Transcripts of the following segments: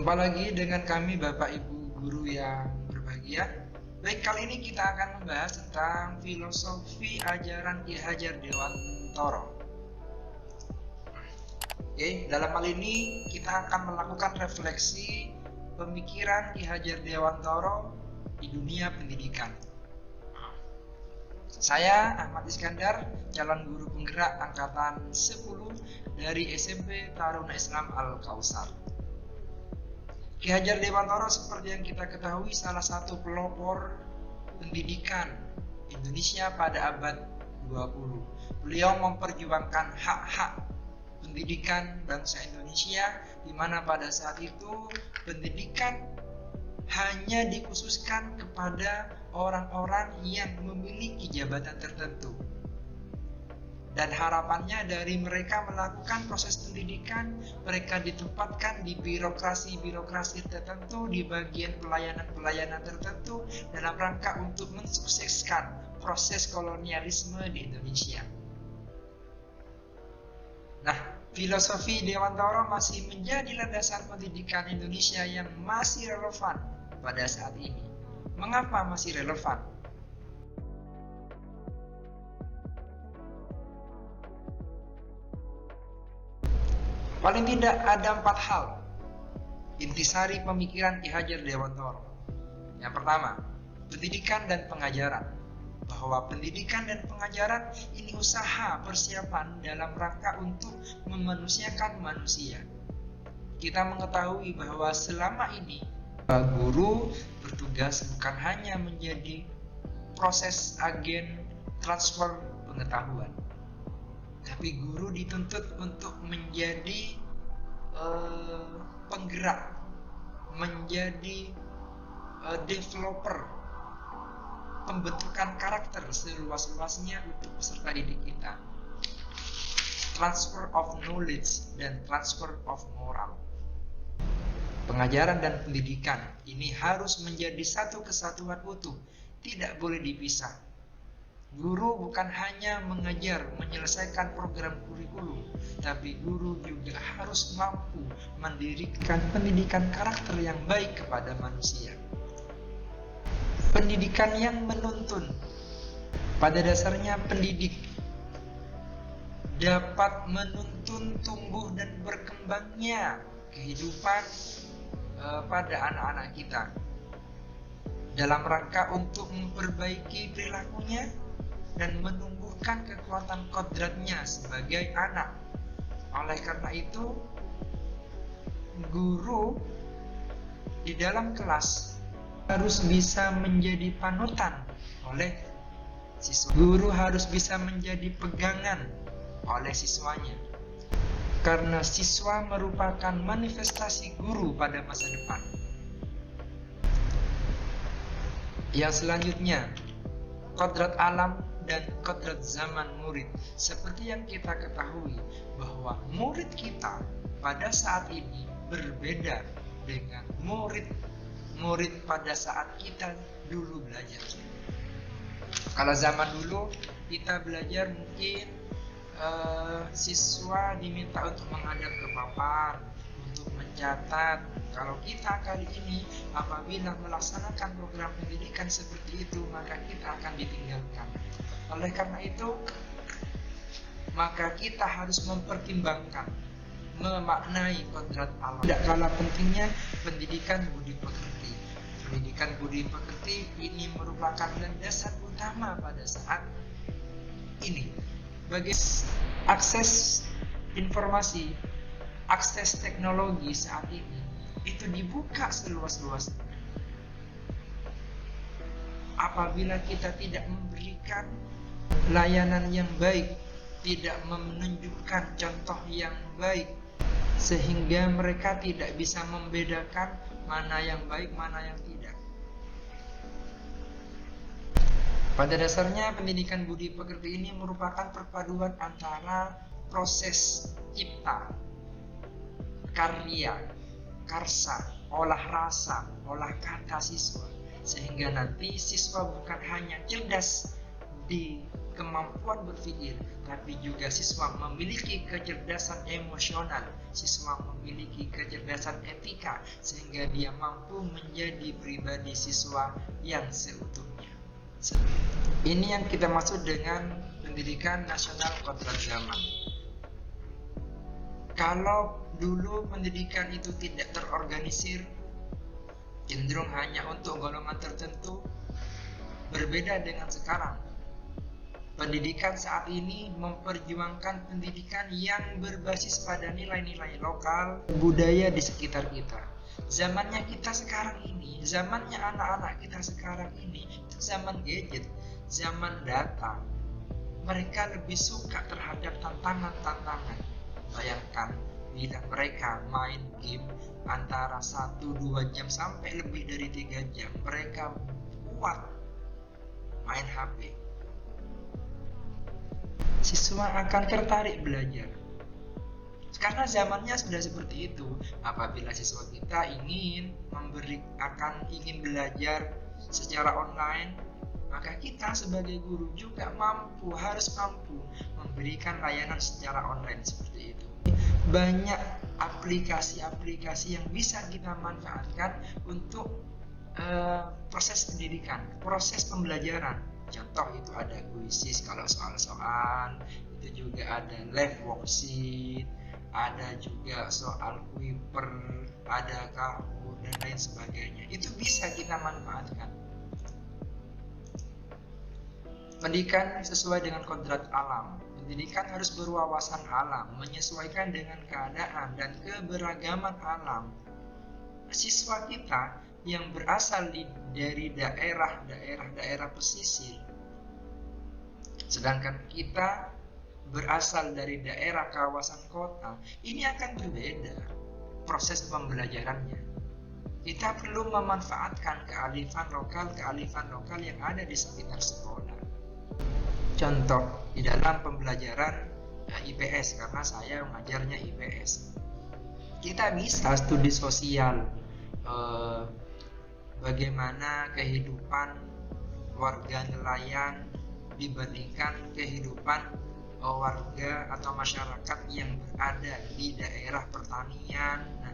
Jumpa lagi dengan kami Bapak Ibu Guru yang berbahagia. Baik, kali ini kita akan membahas tentang filosofi ajaran Ki Hajar Dewantara. Oke, dalam hal ini kita akan melakukan refleksi pemikiran Ki Hajar Dewantara di dunia pendidikan. Saya Ahmad Iskandar, calon guru penggerak angkatan 10 dari SMP Taruna Islam Al-Kausar. Ki Hajar Dewantara seperti yang kita ketahui salah satu pelopor pendidikan Indonesia pada abad 20. Beliau memperjuangkan hak-hak pendidikan bangsa Indonesia, di mana pada saat itu pendidikan hanya dikhususkan kepada orang-orang yang memiliki jabatan tertentu. Dan harapannya dari mereka melakukan proses pendidikan, mereka ditempatkan di birokrasi-birokrasi tertentu, di bagian pelayanan-pelayanan tertentu, dalam rangka untuk mensukseskan proses kolonialisme di Indonesia. Nah, filosofi Dewantara masih menjadi landasan pendidikan Indonesia yang masih relevan pada saat ini. Mengapa masih relevan? Paling tidak ada 4 hal intisari pemikiran Ki Hajar Dewantara. Yang pertama, pendidikan dan pengajaran. Bahwa pendidikan dan pengajaran ini usaha persiapan dalam rangka untuk memanusiakan manusia. Kita mengetahui bahwa selama ini guru bertugas bukan hanya menjadi proses agen transfer pengetahuan, tapi guru dituntut untuk menjadi penggerak, menjadi developer, pembentukan karakter seluas-luasnya untuk peserta didik kita. Transfer of knowledge dan transfer of moral. Pengajaran dan pendidikan ini harus menjadi satu kesatuan utuh, tidak boleh dipisah. Guru bukan hanya mengajar, menyelesaikan program kurikulum, tapi guru juga harus mampu mendirikan pendidikan karakter yang baik kepada manusia. Pendidikan yang menuntun. Pada dasarnya pendidik dapat menuntun tumbuh dan berkembangnya kehidupan pada anak-anak kita, dalam rangka untuk memperbaiki perilakunya dan menumbuhkan kekuatan kodratnya sebagai anak. Oleh karena itu, guru di dalam kelas harus bisa menjadi panutan oleh siswa. Guru harus bisa menjadi pegangan oleh siswanya, karena siswa merupakan manifestasi guru pada masa depan. Yang selanjutnya, kodrat alam dan kodrat zaman murid. Seperti yang kita ketahui bahwa murid kita pada saat ini berbeda dengan murid pada saat kita dulu belajar. Kalau zaman dulu kita belajar mungkin siswa diminta untuk menghadap ke papan, untuk mencatat. Kalau kita kali ini apabila melaksanakan program pendidikan seperti itu, maka kita akan ditinggalkan. Oleh karena itu, maka kita harus mempertimbangkan, memaknai kodrat alam. Tidak kalah pentingnya pendidikan budi pekerti. Pendidikan budi pekerti ini merupakan landasan utama pada saat ini. Bagi akses informasi, akses teknologi saat ini itu dibuka seluas-luasnya. Apabila kita tidak memberikan layanan yang baik, tidak menunjukkan contoh yang baik, sehingga mereka tidak bisa membedakan mana yang baik, mana yang tidak. Pada dasarnya pendidikan budi pekerti ini merupakan perpaduan antara proses cipta, karya, karsa, olah rasa, olah kata siswa, sehingga nanti siswa bukan hanya cerdas di kemampuan berpikir, tapi juga siswa memiliki kecerdasan emosional, siswa memiliki kecerdasan etika, sehingga dia mampu menjadi pribadi siswa yang seutuhnya. Ini yang kita maksud dengan pendidikan nasional kodrat zaman. Kalau dulu pendidikan itu tidak terorganisir, cenderung hanya untuk golongan tertentu, berbeda dengan sekarang. Pendidikan saat ini memperjuangkan pendidikan yang berbasis pada nilai-nilai lokal, budaya di sekitar kita. Zamannya kita sekarang ini, zamannya anak-anak kita sekarang ini, itu zaman gadget, zaman data. Mereka lebih suka terhadap tantangan-tantangan. Bayangkan, bila mereka main game antara 1-2 jam sampai lebih dari 3 jam, mereka kuat main HP. Siswa akan tertarik belajar. Karena zamannya sudah seperti itu. Apabila siswa kita ingin belajar secara online, maka kita sebagai guru juga harus mampu memberikan layanan secara online seperti itu. Banyak aplikasi-aplikasi yang bisa kita manfaatkan untuk proses pendidikan, proses pembelajaran. Contoh itu ada Quizzes kalau soal-soal, itu juga ada live worksheet, ada juga soal Kuiper, ada Kahoot dan lain sebagainya. Itu bisa kita manfaatkan. Pendidikan sesuai dengan kodrat alam. Pendidikan harus berwawasan alam, menyesuaikan dengan keadaan dan keberagaman alam. Siswa kita yang berasal dari daerah pesisir, sedangkan kita berasal dari daerah kawasan kota, ini akan berbeda proses pembelajarannya. Kita perlu memanfaatkan kearifan lokal yang ada di sekitar sekolah. Contoh di dalam pembelajaran IPS, karena saya mengajarnya IPS, kita bisa studi sosial, bagaimana kehidupan warga nelayan dibandingkan kehidupan warga atau masyarakat yang berada di daerah pertanian. Nah,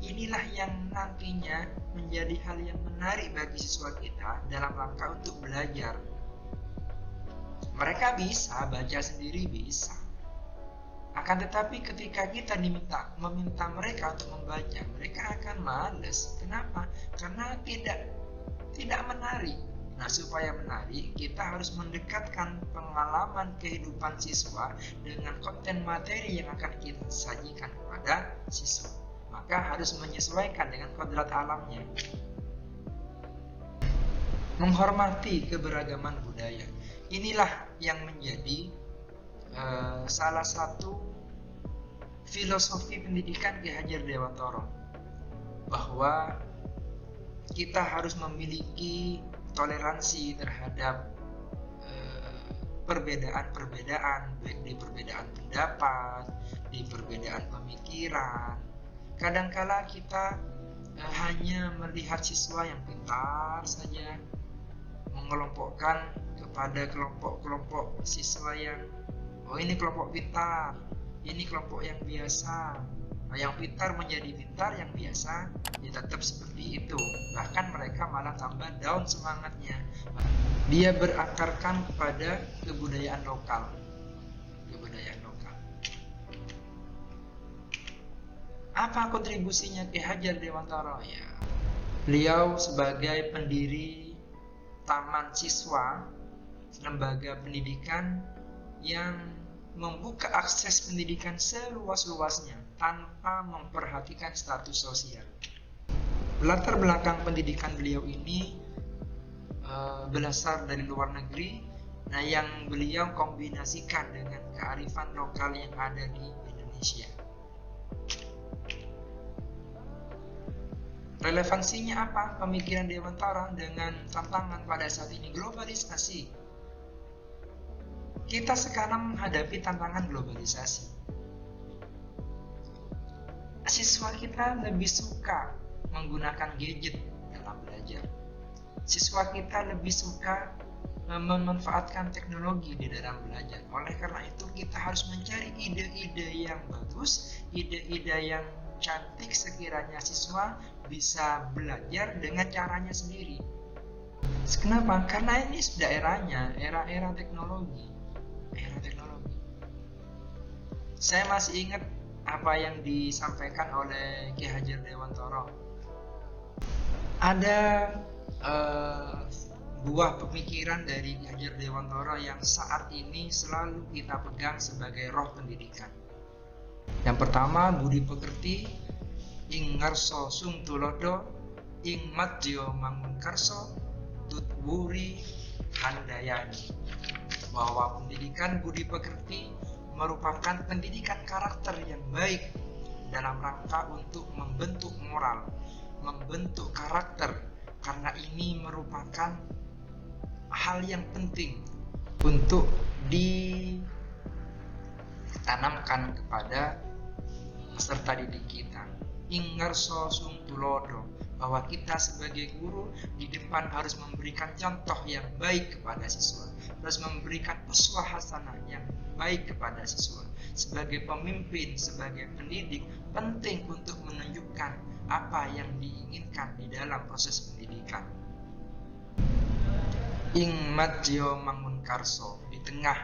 inilah yang nantinya menjadi hal yang menarik bagi siswa kita dalam rangka untuk belajar. Mereka bisa baca sendiri, bisa. Akan tetapi ketika kita meminta mereka untuk membaca, mereka akan malas. Kenapa? Karena tidak menarik. Nah, supaya menarik, kita harus mendekatkan pengalaman kehidupan siswa dengan konten materi yang akan kita sajikan kepada siswa. Maka harus menyesuaikan dengan kodrat alamnya. Menghormati keberagaman budaya. Inilah yang menjadi salah satu filosofi pendidikan Ki Hajar Dewantara, bahwa kita harus memiliki toleransi terhadap perbedaan-perbedaan, baik di perbedaan pendapat, di perbedaan pemikiran. Kadangkala kita hanya melihat siswa yang pintar saja, mengelompokkan kepada kelompok-kelompok siswa yang ini kelompok pintar, ini kelompok yang biasa. Yang pintar menjadi pintar, yang biasa ya tetap seperti itu. Bahkan mereka malah tambah down semangatnya. Dia berakarkan kepada kebudayaan lokal. Apa kontribusinya Ki Hajar Dewantara? Ya, beliau sebagai pendiri Taman Siswa, lembaga pendidikan yang membuka akses pendidikan seluas-luasnya tanpa memperhatikan status sosial. Latar belakang pendidikan beliau ini berasal dari luar negeri, yang beliau kombinasikan dengan kearifan lokal yang ada di Indonesia. Relevansinya apa pemikiran Dewantara dengan tantangan pada saat ini? Globalisasi. Kita sekarang menghadapi tantangan globalisasi. Siswa kita lebih suka menggunakan gadget dalam belajar. Siswa kita lebih suka memanfaatkan teknologi di dalam belajar. Oleh karena itu kita harus mencari ide-ide yang bagus, ide-ide yang cantik sekiranya siswa bisa belajar dengan caranya sendiri. Kenapa? Karena ini sudah eranya, era teknologi. Saya masih ingat apa yang disampaikan oleh Ki Hajar Dewantara. Ada buah pemikiran dari Ki Hajar Dewantara yang saat ini selalu kita pegang sebagai roh pendidikan. Yang pertama, budi pekerti, ing ngarso sung tulodo, ing madyo mangun karso, tutwuri handayani. Bahwa pendidikan budi pekerti merupakan pendidikan karakter yang baik dalam rangka untuk membentuk moral, membentuk karakter, karena ini merupakan hal yang penting untuk ditanamkan kepada peserta didik kita. Ingarso sung tulodo, bahwa kita sebagai guru di depan harus memberikan contoh yang baik kepada siswa, harus memberikan uswah hasanah yang baik kepada siswa. Sebagai pemimpin, sebagai pendidik, penting untuk menunjukkan apa yang diinginkan di dalam proses pendidikan. Ing madyo mangun karso, di tengah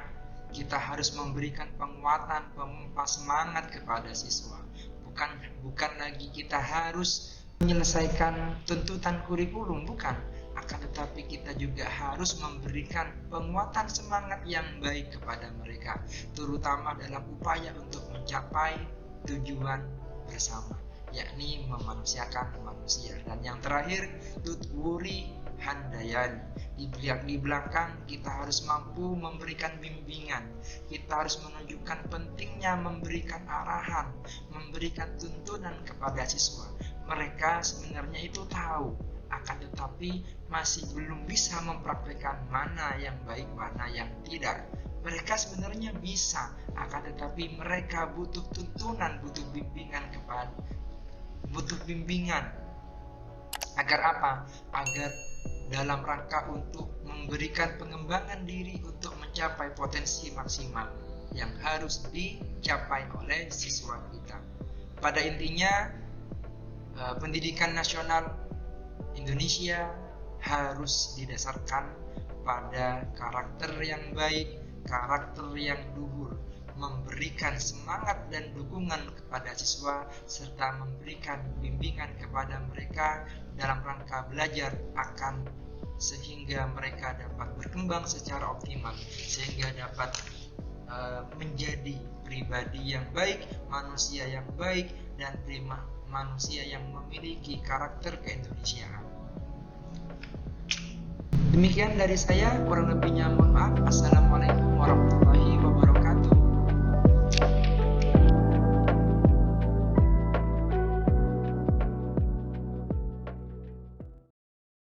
kita harus memberikan penguatan, pemompa semangat kepada siswa. Bukan lagi kita harus menyelesaikan tuntutan kurikulum, bukan, akan tetapi kita juga harus memberikan penguatan semangat yang baik kepada mereka, terutama dalam upaya untuk mencapai tujuan bersama, yakni memanusiakan manusia. Dan yang terakhir, tutwuri handayani, di belakang kita harus mampu memberikan bimbingan, kita harus menunjukkan pentingnya memberikan arahan, memberikan tuntunan kepada siswa. Mereka sebenarnya itu tahu, akan tetapi masih belum bisa mempraktikkan mana yang baik, mana yang tidak. Mereka sebenarnya bisa, akan tetapi mereka butuh tuntunan, butuh bimbingan. Agar apa? Agar dalam rangka untuk memberikan pengembangan diri untuk mencapai potensi maksimal yang harus dicapai oleh siswa kita. Pada intinya, pendidikan nasional Indonesia harus didasarkan pada karakter yang baik, karakter yang luhur, memberikan semangat dan dukungan kepada siswa, serta memberikan bimbingan kepada mereka dalam rangka belajar sehingga mereka dapat berkembang secara optimal, sehingga dapat menjadi pribadi yang baik, manusia yang baik, dan manusia yang memiliki karakter keindonesiaan. Demikian dari saya, kurang lebihnya mohon maaf. Assalamualaikum warahmatullahi wabarakatuh.